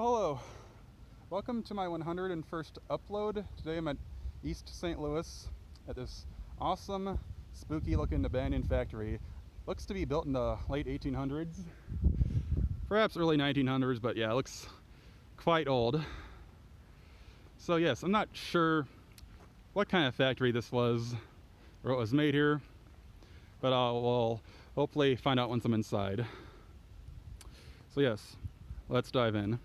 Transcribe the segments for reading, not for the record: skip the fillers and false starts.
Hello, welcome to my 101st upload. Today I'm at East St. Louis at this awesome, spooky looking abandoned factory. Looks to be built in the late 1800s, perhaps early 1900s, but yeah, it looks quite old. So yes, I'm not sure what kind of factory this was or what was made here, but we'll hopefully find out once I'm inside. So yes, let's dive in.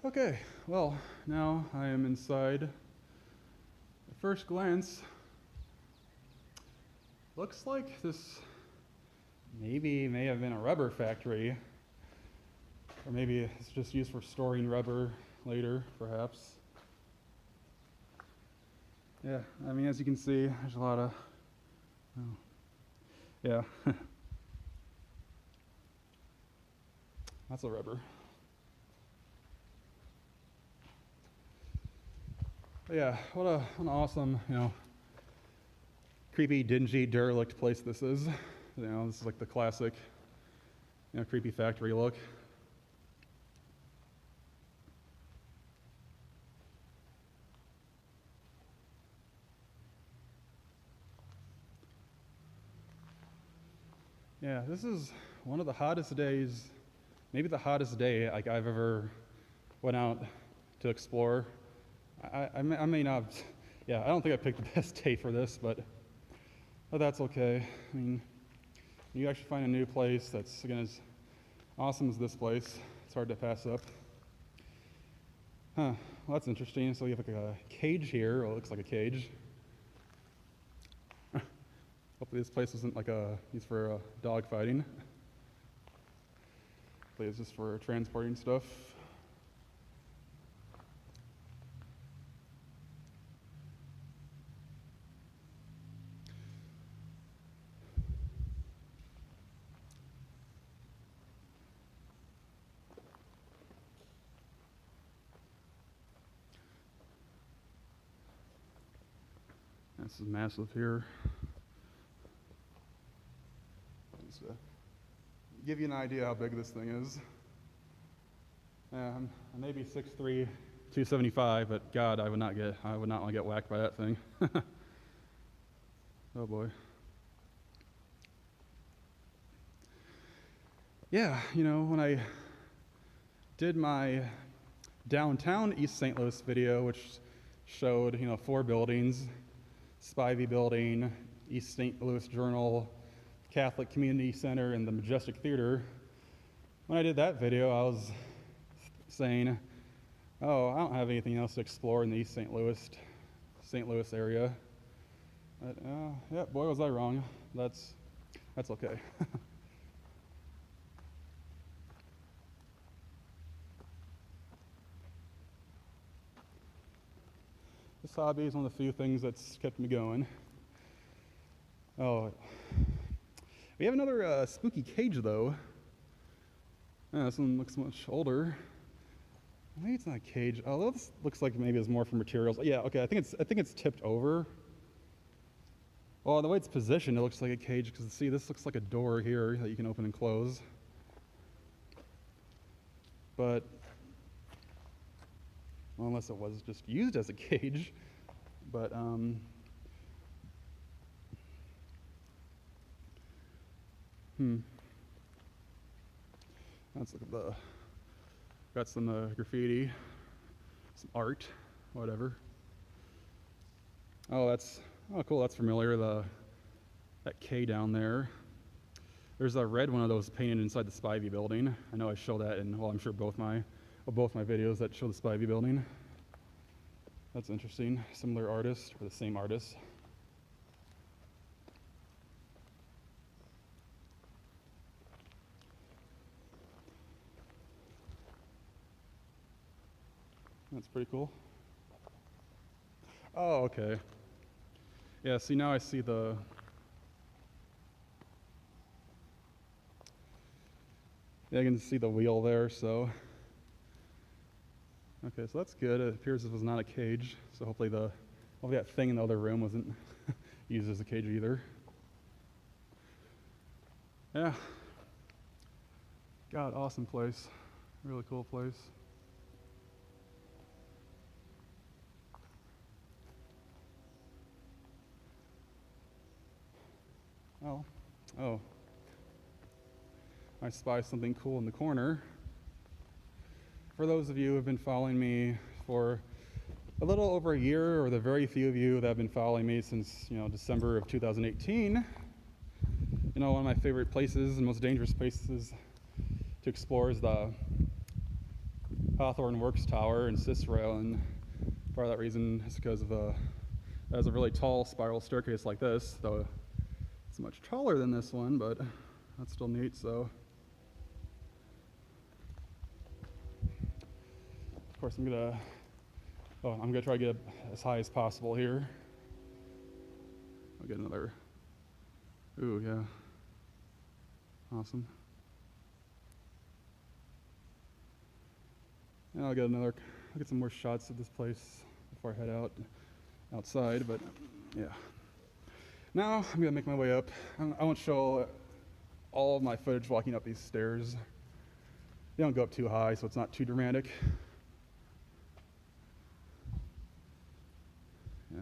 Okay, well, now I am inside. At first glance, looks like this may have been a rubber factory, or maybe it's just used for storing rubber later, perhaps. Yeah, I mean, as you can see, there's a lot of, yeah, lots of rubber. But yeah, what an awesome, creepy, dingy, derelict place this is. This is like the classic, creepy factory look. Yeah, this is one of the hottest days, maybe the hottest day like I've ever went out to explore. I may not, yeah, I don't think I picked the best day for this, but that's okay. I mean, you actually find a new place that's, again, as awesome as this place. It's hard to pass up. Huh, well, that's interesting. So you have like a cage here, or it looks like a cage. Hopefully this place isn't like used for dog fighting. Hopefully it's just for transporting stuff. This is massive here. Just to give you an idea how big this thing is. I may be 6'3", 275, but God, I would not want to get whacked by that thing. Oh boy. Yeah, when I did my downtown East St. Louis video, which showed, 4 buildings, Spivey Building, East St. Louis Journal, Catholic Community Center, and the Majestic Theater. When I did that video, I was saying, oh, I don't have anything else to explore in the East St. Louis area. But, yeah, boy, was I wrong. That's okay. This hobby is one of the few things that's kept me going. Oh, we have another spooky cage, though. This one looks much older. Maybe it's not a cage. Oh, this looks like maybe it's more for materials. Yeah, okay. I think it's tipped over. Well, the way it's positioned, it looks like a cage. Because see, this looks like a door here that you can open and close. But well, unless it was just used as a cage. But let's look at got some graffiti, some art, whatever. Oh, cool. That's familiar. That K down there. There's a red one of those painted inside the Spivey Building. I know I show that in, well, I'm sure both my videos that show the Spivey Building. That's interesting. Similar artist, or the same artist. That's pretty cool. Oh, okay. Yeah, see, now I see yeah, I can see the wheel there, so. Okay, so that's good. It appears this was not a cage, so hopefully that thing in the other room wasn't used as a cage either. Yeah. God, awesome place. Really cool place. Oh. Oh. I spy something cool in the corner. For those of you who have been following me for a little over a year, or the very few of you that have been following me since, December of 2018, one of my favorite places and most dangerous places to explore is the Hawthorne Works Tower in Cicero, and part of that reason is because of it has a really tall spiral staircase like this, though it's much taller than this one, but that's still neat. So, of course, I'm gonna try to get as high as possible here. I'll get another. Ooh, yeah. Awesome. And I'll get some more shots of this place before I head outside, but yeah. Now I'm gonna make my way up. I won't show all of my footage walking up these stairs. They don't go up too high, so it's not too dramatic. Yeah,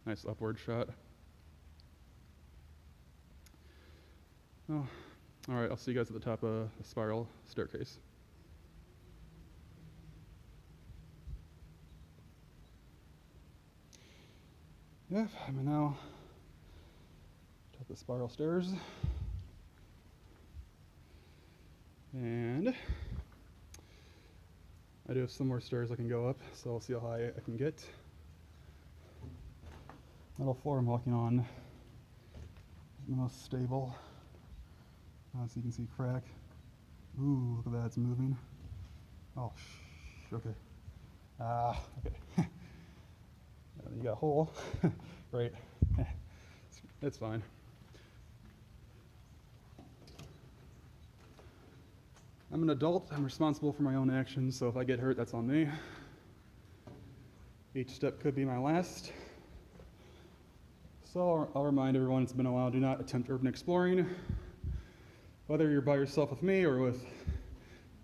nice upward shot. Oh, all right, I'll see you guys at the top of the spiral staircase. Yeah, I'm now top of the spiral stairs. And I do have some more stairs I can go up, so I'll see how high I can get. Metal floor I'm walking on is the most stable. So you can see crack. Ooh, look at that, it's moving. Oh, okay. Okay. You got a hole. Great. It's fine. I'm an adult. I'm responsible for my own actions, so if I get hurt, that's on me. Each step could be my last. So I'll remind everyone it's been a while, do not attempt urban exploring. Whether you're by yourself with me or with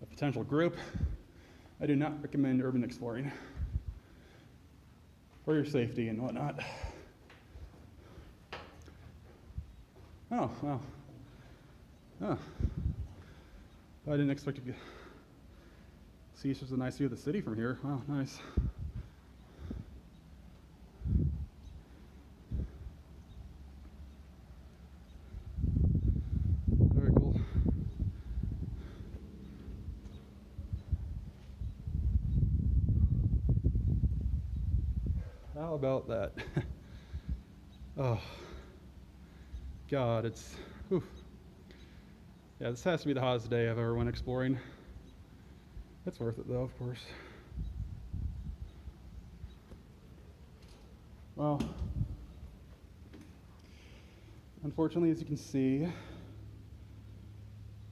a potential group, I do not recommend urban exploring for your safety and whatnot. Oh, wow. Oh. I didn't expect to see such a nice view of the city from here. Wow, nice. Very cool. How about that? Oh, God, it's, whew. Yeah, this has to be the hottest day I've ever went exploring. It's worth it though, of course. Well, unfortunately, as you can see,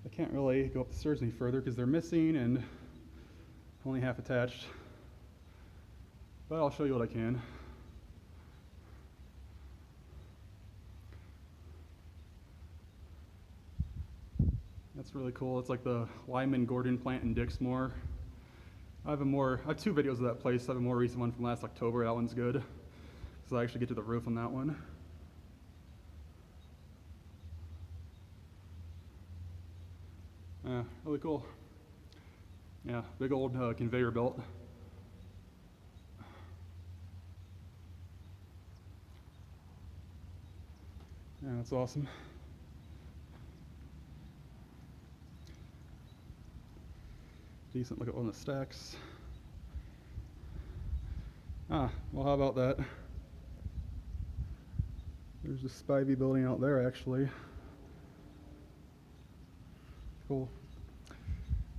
I can't really go up the stairs any further because they're missing and only half attached. But I'll show you what I can. That's really cool. It's like the Lyman Gordon plant in Dixmoor. I have two videos of that place. I have a more recent one from last October. That one's good. So I actually get to the roof on that one. Yeah, really cool. Yeah, big old conveyor belt. Yeah, that's awesome. Decent look at one of the stacks. Well, how about that? There's the Spivey building out there, actually. Cool.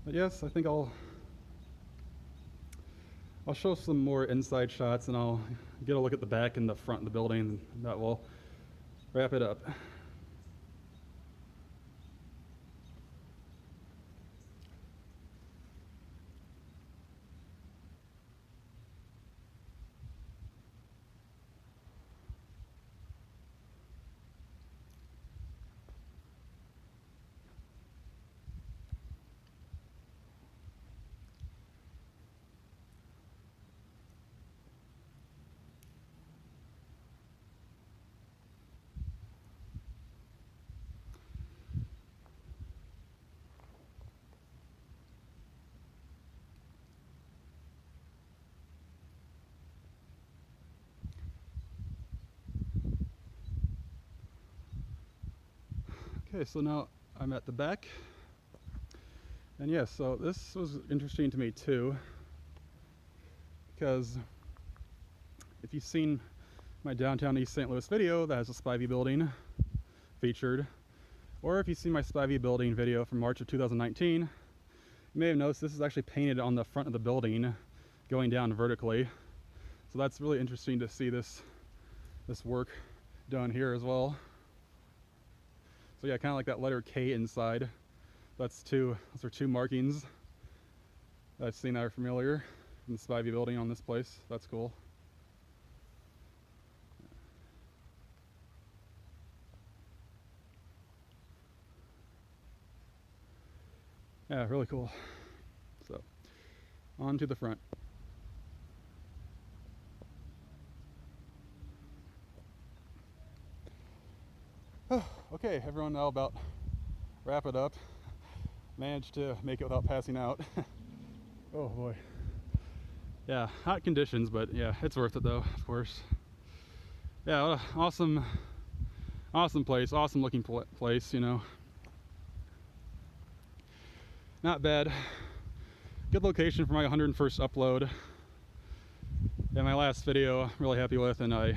But yes, I think I'll show some more inside shots, and I'll get a look at the back and the front of the building, and that will wrap it up. Okay, so now I'm at the back. And yes, so this was interesting to me too, because if you've seen my downtown East St. Louis video that has a Spivey building featured, or if you've seen my Spivey building video from March of 2019, you may have noticed this is actually painted on the front of the building going down vertically. So that's really interesting to see this work done here as well. So yeah, kind of like that letter K inside. Those are two markings that I've seen that are familiar in the Spivey building on this place. That's cool. Yeah, really cool. So, on to the front. Okay, everyone, now about wrap it up. Managed to make it without passing out. Oh boy. Yeah, hot conditions, but yeah, it's worth it though, of course. Yeah, what an awesome place, awesome looking place, you know. Not bad. Good location for my 101st upload. Yeah, my last video I'm really happy with, and I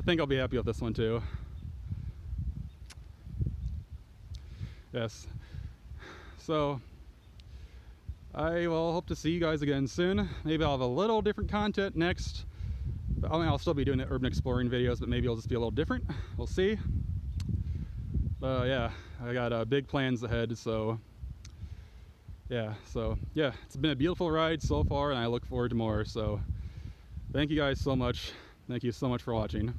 think I'll be happy with this one too. Yes. So I will hope to see you guys again soon. Maybe I'll have a little different content next. I mean, I'll still be doing the urban exploring videos, but maybe it'll just be a little different. We'll see. Yeah, I got big plans ahead, so yeah, it's been a beautiful ride so far, and I look forward to more. So thank you guys so much. Thank you so much for watching.